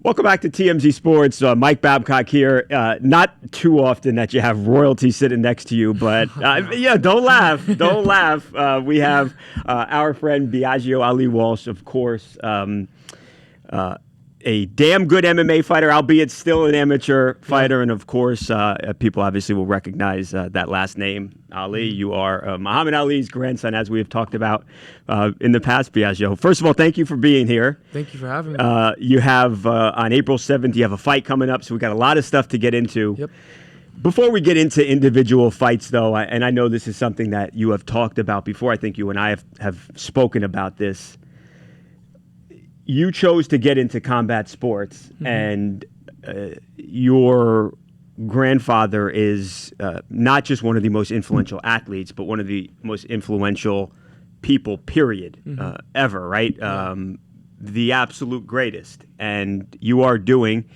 Welcome back to TMZ Sports. Mike Babcock here. Not too often that you have royalty sitting next to you, but yeah, don't laugh. Don't laugh. We have our friend Biaggio Ali Walsh, of course, a damn good MMA fighter, albeit still an amateur fighter. And of course, people obviously will recognize that last name, Ali. You are Muhammad Ali's grandson, as we have talked about in the past, Biaggio. First of all, thank you for being here. Thank you for having me. You have, on April 7th, you have a fight coming up, so we got a lot of stuff to get into. Yep. Before we get into individual fights, though, and I know this is something that you have talked about before, I think you and I have spoken about this. You chose to get into combat sports, and your grandfather is not just one of the most influential athletes, but one of the most influential people, period, ever, right? The absolute greatest. And you are doing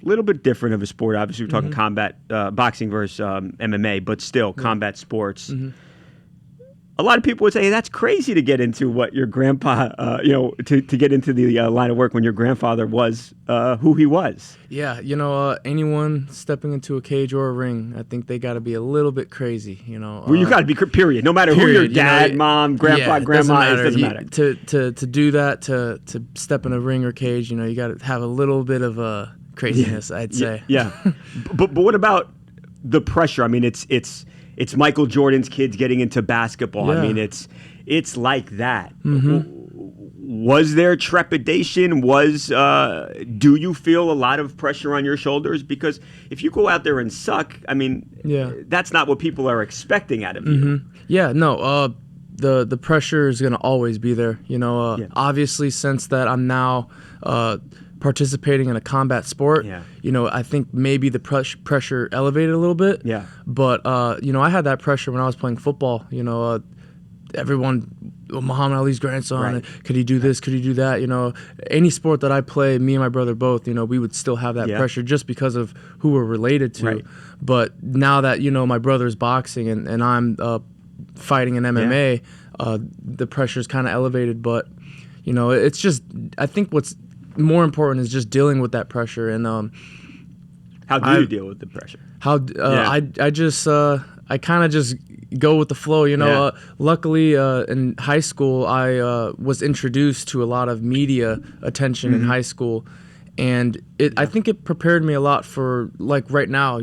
a little bit different of a sport. Obviously, we're talking combat, boxing versus MMA, but still combat sports. A lot of people would say, hey, that's crazy to get into what your grandpa, to get into the line of work when your grandfather was who he was. Yeah, anyone stepping into a cage or a ring, I think they got to be a little bit crazy, Well, you got to be, period. No matter who your dad, mom, grandpa, grandma is, doesn't matter. To do that, to step in a ring or cage, you got to have a little bit of a craziness, I'd say. Yeah. But what about the pressure? I mean, it's Michael Jordan's kids getting into basketball. Yeah. I mean, it's like that. Was there trepidation? Do you feel a lot of pressure on your shoulders? Because if you go out there and suck, I mean, that's not what people are expecting out of you. Yeah, no, the pressure is going to always be there. Obviously, since that I'm now participating in a combat sport, I think maybe the pressure elevated a little bit. Yeah. But I had that pressure when I was playing football. Everyone, Muhammad Ali's grandson, Right. Could he do this? Could he do that? Any sport that I play, me and my brother both, we would still have that pressure just because of who we're related to. Right. But now that my brother's boxing and I'm fighting in MMA, the pressure's kind of elevated. But it's just, I think what's more important is just dealing with that pressure. And how do you deal with the pressure? I kind of just go with the flow. Luckily in high school I was introduced to a lot of media attention in high school, and I think it prepared me a lot for like right now.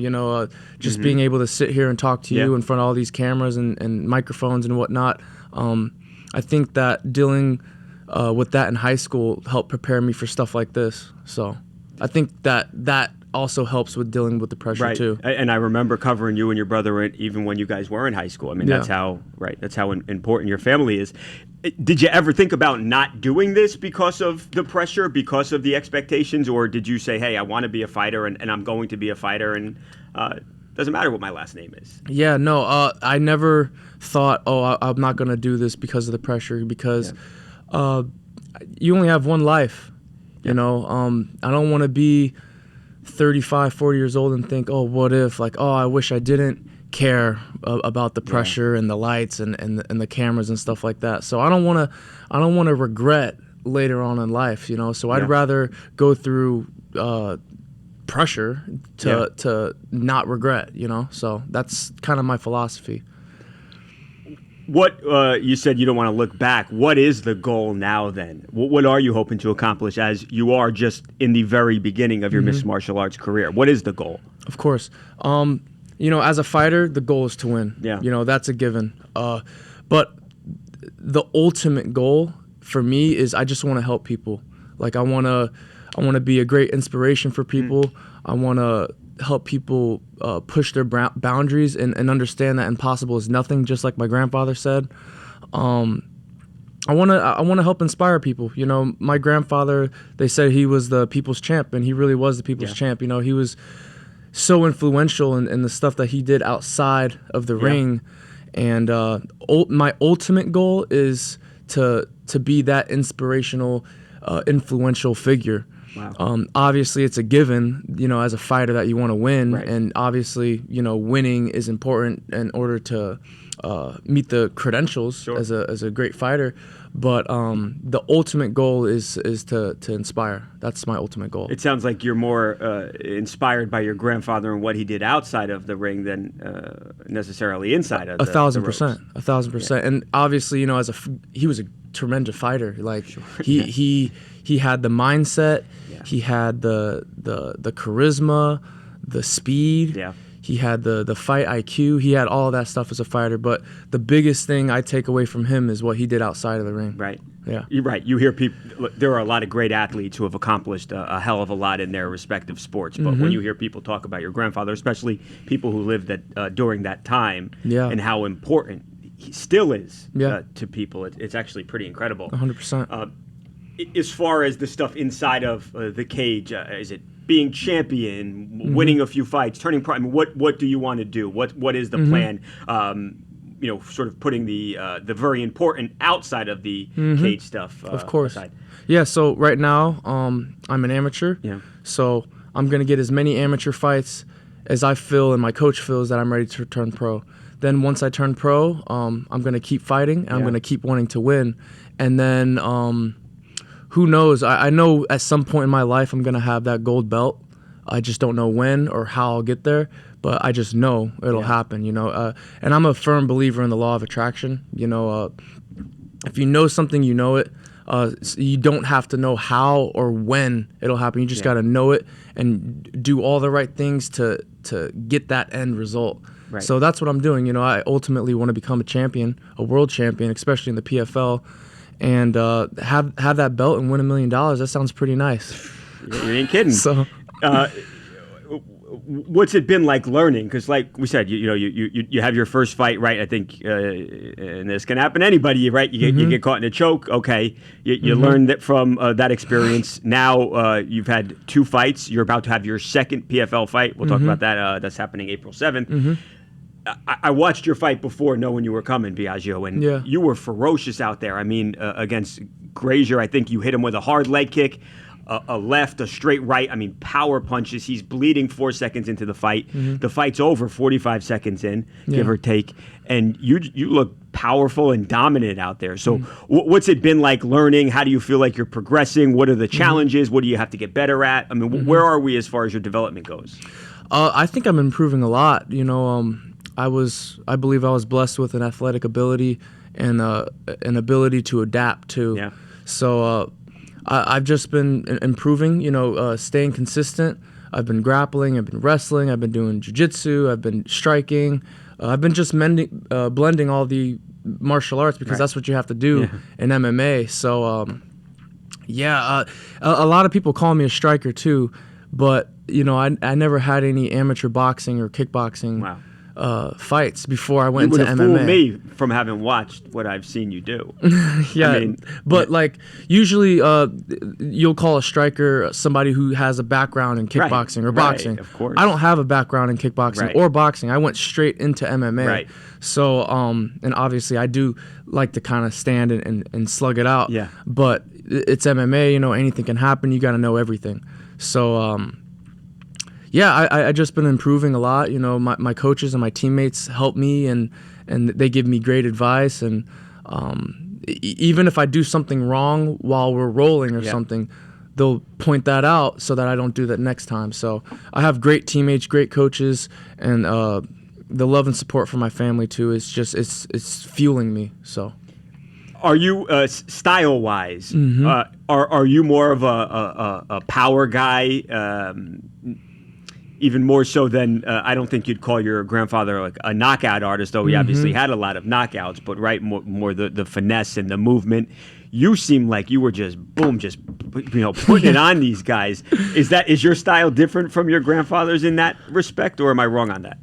Just being able to sit here and talk to you in front of all these cameras and microphones and whatnot. I think that dealing with that in high school helped prepare me for stuff like this. So I think that also helps with dealing with the pressure too. And I remember covering you and your brother even when you guys were in high school. I mean, that's how important your family is. Did you ever think about not doing this because of the pressure, because of the expectations, or did you say, hey, I want to be a fighter and I'm going to be a fighter, and doesn't matter what my last name is? Yeah, no, I never thought, I'm not going to do this because of the pressure, because you only have one life. I don't want to be 35, 40 years old and think, what if, I wish I didn't care about the pressure and the lights and the cameras and stuff like that. So I don't want to regret later on in life, So I'd rather go through pressure to not regret, So that's kind of my philosophy. What you said you don't want to look back. What is the goal now then? What are you hoping to accomplish as you are just in the very beginning of your mixed martial arts career? What is the goal? Of course. As a fighter, the goal is to win. Yeah. That's a given. But the ultimate goal for me is I just want to help people. I want to be a great inspiration for people. I want to help people push their boundaries and understand that impossible is nothing, just like my grandfather said. I want to help inspire people. My grandfather, they said he was the people's champ, and he really was the people's champ. He was so influential in the stuff that he did outside of the ring. And my ultimate goal is to be that inspirational, influential figure. Wow. Obviously, it's a given, as a fighter that you want to win, Right. and obviously, winning is important in order to meet the credentials Sure. as a great fighter. But the ultimate goal is to inspire. That's my ultimate goal. It sounds like you're more inspired by your grandfather and what he did outside of the ring than necessarily inside of the 1,000%. ropes. 1,000%. And obviously, he was a tremendous fighter. Like he had the mindset, he had the charisma, the speed. Yeah. He had the fight IQ. He had all of that stuff as a fighter. But the biggest thing I take away from him is what he did outside of the ring. Right. Yeah. You're right. You hear people. There are a lot of great athletes who have accomplished a hell of a lot in their respective sports. But when you hear people talk about your grandfather, especially people who lived during that time, and how important he still is to people, it's actually pretty incredible. 100%. As far as the stuff inside of the cage, is it being champion, winning a few fights, turning pro? I mean, what do you want to do? What is the plan? Sort of putting the very important outside of the cage stuff. Of course. Aside. Yeah. So right now, I'm an amateur. Yeah. So I'm gonna get as many amateur fights as I feel and my coach feels that I'm ready to turn pro. Then once I turn pro, I'm gonna keep fighting and I'm gonna keep wanting to win. And then who knows? I know at some point in my life I'm gonna have that gold belt. I just don't know when or how I'll get there, but I just know it'll happen. And I'm a firm believer in the law of attraction. If you know something, you know it. You don't have to know how or when it'll happen. You just got to know it and do all the right things to get that end result. Right. So that's what I'm doing. I ultimately want to become a champion, a world champion, especially in the PFL, and have that belt and win $1 million. That sounds pretty nice. You ain't kidding. So. What's it been like learning? Because, like we said, you have your first fight, right? I think, and this can happen to anybody, right? You get caught in a choke. Okay, you learn that from that experience. Now you've had 2 fights. You're about to have your second PFL fight. We'll talk about that. That's happening April 7th. I watched your fight before, knowing you were coming, Biaggio, and you were ferocious out there. I mean, against Grazier, I think you hit him with a hard leg kick. A left, a straight right. I mean, power punches. He's bleeding 4 seconds into the fight. The fight's over 45 seconds in, give or take. And you look powerful and dominant out there. So what's it been like learning? How do you feel like you're progressing? What are the challenges? What do you have to get better at? I mean, where are we as far as your development goes? I think I'm improving a lot. I believe I was blessed with an athletic ability and an ability to adapt too. Yeah. So I've just been improving, staying consistent. I've been grappling, I've been wrestling, I've been doing jiu-jitsu, I've been striking. I've been just blending all the martial arts because that's what you have to do in MMA. So, a lot of people call me a striker too, but, I never had any amateur boxing or kickboxing fights before I went into MMA. You would have fooled me from having watched what I've seen you do. But usually you'll call a striker somebody who has a background in kickboxing or boxing. Of course. I don't have a background in kickboxing or boxing. I went straight into MMA. Right. So, and obviously I do like to kind of stand and slug it out. Yeah. But it's MMA, anything can happen. You got to know everything. So, I just been improving a lot. My coaches and my teammates help me, and they give me great advice. And even if I do something wrong while we're rolling or something, they'll point that out so that I don't do that next time. So I have great teammates, great coaches, and the love and support from my family too. It's fueling me. So. Are you style-wise? Are you more of a power guy? Even more so than I don't think you'd call your grandfather like a knockout artist, though he obviously had a lot of knockouts. But more the finesse and the movement. You seem like you were just boom, just putting it on these guys. Is your style different from your grandfather's in that respect, or am I wrong on that?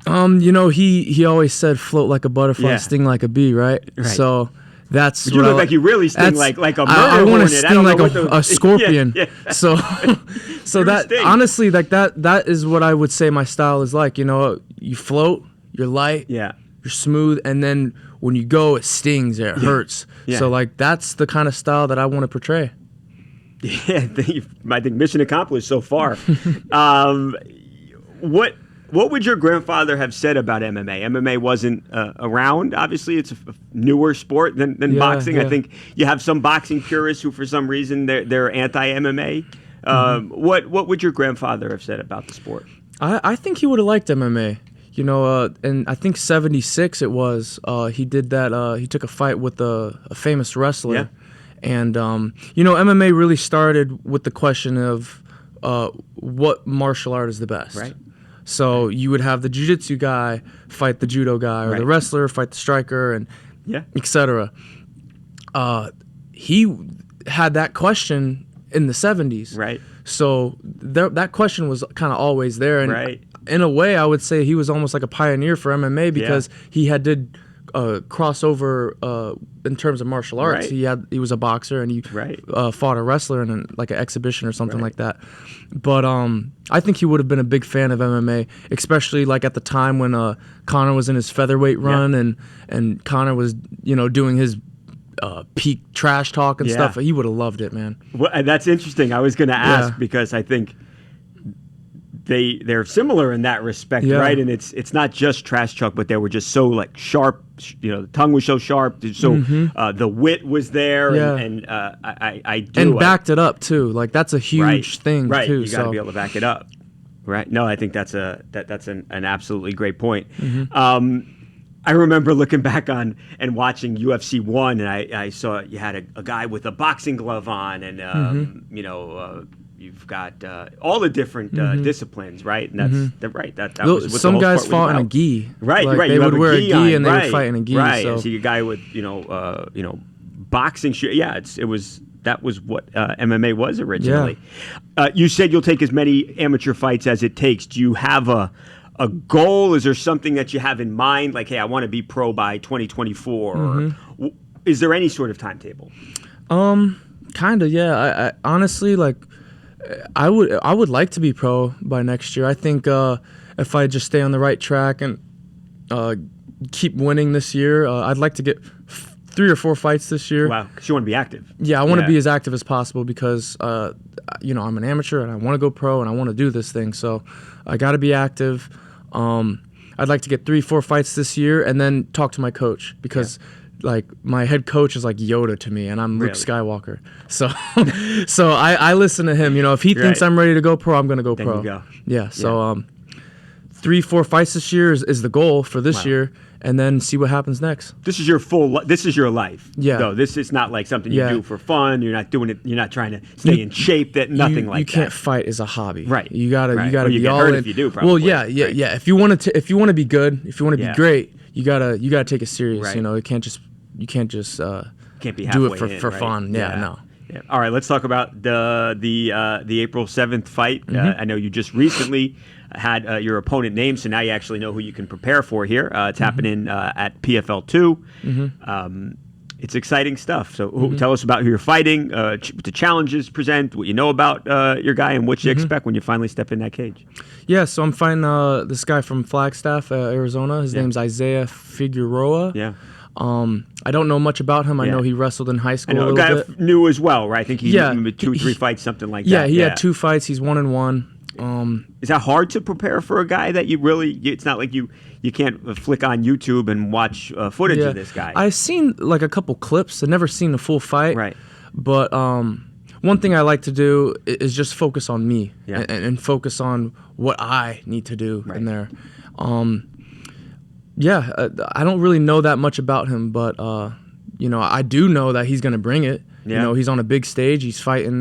He always said float like a butterfly, sting like a bee, right? So. That's but you look like you really sting like a murder I want to hornet. sting like a scorpion. So that sting. honestly, like that is what I would say my style is like. You float, you're light, you're smooth, and then when you go, it stings, it hurts. So like that's the kind of style that I want to portray. Yeah, I think mission accomplished so far. What would your grandfather have said about MMA? MMA wasn't around. Obviously, it's a newer sport than boxing. Yeah. I think you have some boxing purists who, for some reason, they're anti-MMA. What would your grandfather have said about the sport? I think he would have liked MMA. You know, and I think '76 it was. He did that. He took a fight with a famous wrestler. Yeah. And, you know, MMA really started with the question of what martial art is the best. Right. So you would have the jiu-jitsu guy fight the judo guy, or the wrestler fight the striker, and etc. He had that question in the 70s. Right. So that question was kind of always there. And in a way, I would say he was almost like a pioneer for MMA because he did crossover in terms of martial arts. He was a boxer and he fought a wrestler in like an exhibition or something like that. But I think he would have been a big fan of MMA, especially like at the time when Conor was in his featherweight run and Conor was doing his peak trash talk and stuff. He would have loved it, man. Well, and that's interesting. I was going to ask because I think they're similar in that respect, right? And it's not just trash talk, but they were just so like sharp. The tongue was so sharp, so the wit was there, and I do and backed it up too. Like that's a huge thing, too. You got to be able to back it up, right? No, I think that's an absolutely great point. I remember looking back on and watching UFC 1, and I saw you had a guy with a boxing glove on, and you've got all the different disciplines, right? And that's right. That was what some the whole guys sport was fought in a about. gi, right? Like, Right. They would wear a gi on, and they would fight in a gi. Right. So. And see a guy with boxing shoes. Yeah, that was what MMA was originally. You said you'll take as many amateur fights as it takes. Do you have a goal? Is there something that you have in mind? Like, hey, I want to be pro by 2024. Or is there any sort of timetable? Kind of, yeah. I honestly, like, I would like to be pro by next year. I think if I just stay on the right track and keep winning this year, I'd like to get 3 or 4 fights this year. Wow, because you want to be active. Yeah, I want to be as active as possible because, I'm an amateur and I want to go pro and I want to do this thing. So I got to be active. I'd like to get 3, 4 fights this year and then talk to my coach because like my head coach is like Yoda to me and I'm Luke Skywalker. So I listen to him. If he thinks I'm ready to go pro, I'm going to go pro. You go. Yeah, so 3, 4 fights this year is the goal for this year. And then see what happens next. This is your this is your life. Yeah. Though this is not like something you do for fun. You're not doing it. You're not trying to stay in shape. Nothing like that. You can't fight as a hobby. Right. You gotta or you be get all hurt in. if you do. Probably. Well, yeah. If you want to be good, if you want to be great, you gotta take it serious. Right. You can't just can't be do it for fun. Yeah. No. Yeah. All right. Let's talk about the April 7th fight. I know you just recently had your opponent named, so now you actually know who you can prepare for here. It's happening at PFL 2. It's exciting stuff. So tell us about who you're fighting, what the challenges present, what you know about your guy, and what you expect when you finally step in that cage. Yeah, so I'm fighting this guy from Flagstaff, Arizona. His name's Isaiah Figueroa. Yeah. I don't know much about him. I know he wrestled in high school. I know, a little bit. New as well, right? I think he had 2 or 3 fights, something like that. Yeah, he had 2 fights. He's 1-1. Is that hard to prepare for a guy that you really? It's not like you can't flick on YouTube and watch footage of this guy. I've seen like a couple clips. I've never seen the full fight. Right. But one thing I like to do is just focus on me and focus on what I need to do in there. I don't really know that much about him, but I do know that he's gonna bring it. Yeah. He's on a big stage. He's fighting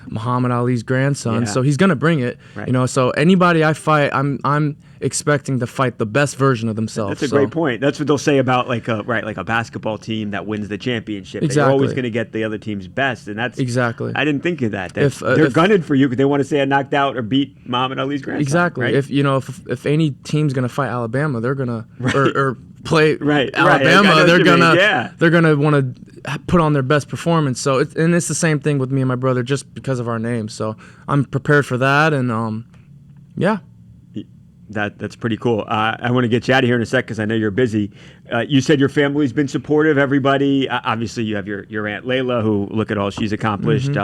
Muhammad Ali's grandson, so he's gonna bring it. Right. So anybody I fight, I'm expecting to fight the best version of themselves. That's a great point. That's what they'll say about like a basketball team that wins the championship. Exactly. They're always going to get the other team's best, and that's exactly. I didn't think of that. They're gunning for you because they want to say I knocked out or beat Muhammad Ali's grandson. Exactly. Right? If any team's gonna fight Alabama, they're gonna or play Alabama. Right. They're gonna want to put on their best performance. So it's the same thing with me and my brother, just because of our names. So I'm prepared for that, and That's pretty cool. I want to get you out of here in a sec because I know you're busy. You said your family's been supportive. Everybody, obviously, you have your Aunt Layla, who look at all she's accomplished.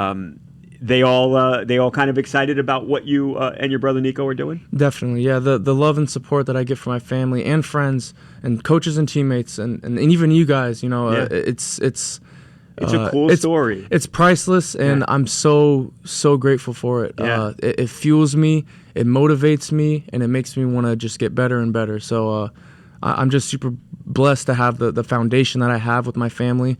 they all kind of excited about what you and your brother Nico are doing? Definitely, yeah. The love and support that I get from my family and friends and coaches and teammates and even you guys, you know, Yeah. it's a cool story. It's priceless, and Yeah. I'm so grateful for it. Yeah. It fuels me, it motivates me, and it makes me want to just get better and better. So I'm just super blessed to have the foundation that I have with my family,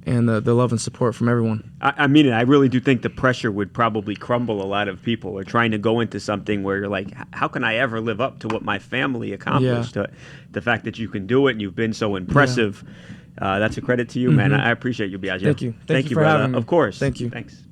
and the love and support from everyone. I mean it. I really do think the pressure would probably crumble a lot of people are trying to go into something where you're like, how can I ever live up to what my family accomplished? The fact that you can do it and you've been so impressive, that's a credit to you, man. I appreciate you, Biaggio. Thank you. Thank you for brother. having me. Of course. Thank you. Thanks.